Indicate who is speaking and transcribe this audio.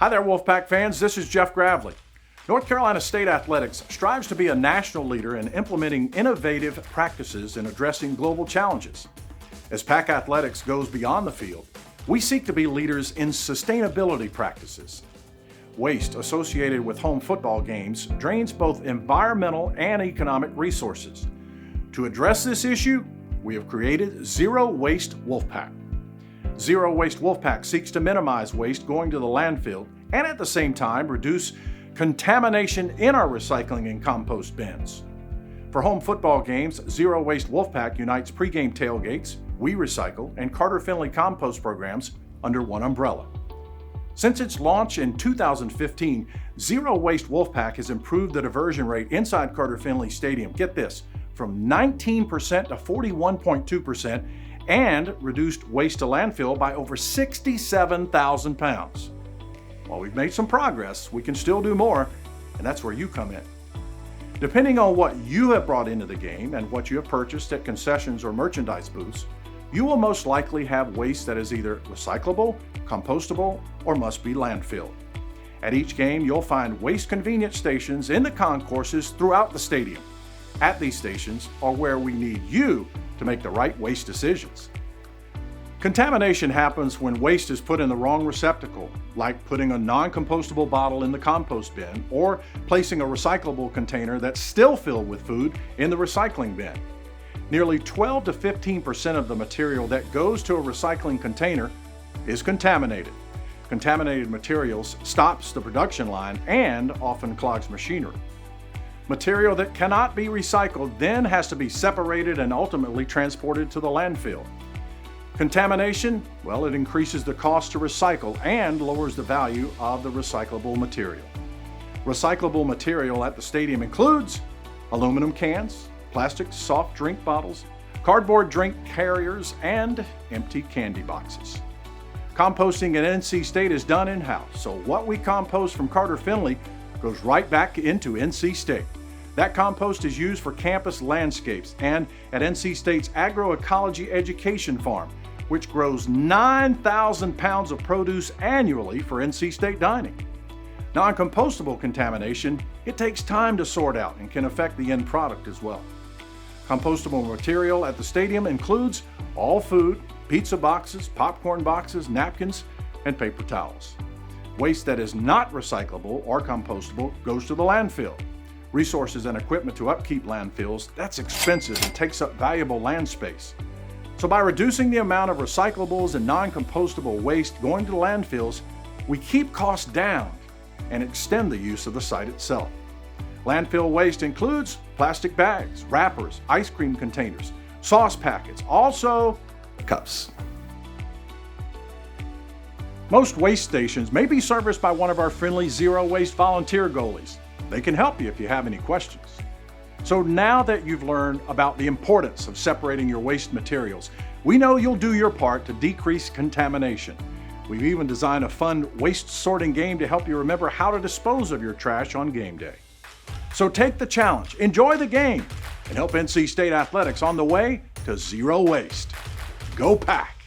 Speaker 1: Hi there, Wolfpack fans. This is Jeff Gravely. North Carolina State Athletics strives to be a national leader in implementing innovative practices in addressing global challenges. As Pack Athletics goes beyond the field, we seek to be leaders in sustainability practices. Waste associated with home football games drains both environmental and economic resources. To address this issue, we have created Zero Waste Wolfpack. Zero Waste Wolfpack seeks to minimize waste going to the landfill and at the same time reduce contamination in our recycling and compost bins. For home football games, Zero Waste Wolfpack unites pregame tailgates, We Recycle, and Carter Finley compost programs under one umbrella. Since its launch in 2015, Zero Waste Wolfpack has improved the diversion rate inside Carter Finley Stadium, get this, from 19% to 41.2%, and reduced waste to landfill by over 67,000 pounds. While we've made some progress, we can still do more, and that's where you come in. Depending on what you have brought into the game and what you have purchased at concessions or merchandise booths, you will most likely have waste that is either recyclable, compostable, or must be landfilled. At each game, you'll find waste convenience stations in the concourses throughout the stadium. At these stations are where we need you to make the right waste decisions. Contamination happens when waste is put in the wrong receptacle, like putting a non-compostable bottle in the compost bin or placing a recyclable container that's still filled with food in the recycling bin. Nearly 12 to 15% of the material that goes to a recycling container is contaminated. Contaminated materials stops the production line and often clogs machinery. Material that cannot be recycled then has to be separated and ultimately transported to the landfill. Contamination, well, it increases the cost to recycle and lowers the value of the recyclable material. Recyclable material at the stadium includes aluminum cans, plastic soft drink bottles, cardboard drink carriers, and empty candy boxes. Composting at NC State is done in-house, so what we compost from Carter Finley goes right back into NC State. That compost is used for campus landscapes and at NC State's Agroecology Education Farm, which grows 9,000 pounds of produce annually for NC State dining. Non-compostable contamination, it takes time to sort out and can affect the end product as well. Compostable material at the stadium includes all food, pizza boxes, popcorn boxes, napkins, and paper towels. Waste that is not recyclable or compostable goes to the landfill. Resources and equipment to upkeep landfills, that's expensive and takes up valuable land space. So by reducing the amount of recyclables and non-compostable waste going to landfills, we keep costs down and extend the use of the site itself. Landfill waste includes plastic bags, wrappers, ice cream containers, sauce packets, also cups. Most waste stations may be serviced by one of our friendly Zero Waste volunteer goalies. They can help you if you have any questions. So now that you've learned about the importance of separating your waste materials, we know you'll do your part to decrease contamination. We've even designed a fun waste sorting game to help you remember how to dispose of your trash on game day. So take the challenge, enjoy the game, and help NC State Athletics on the way to zero waste. Go Pack!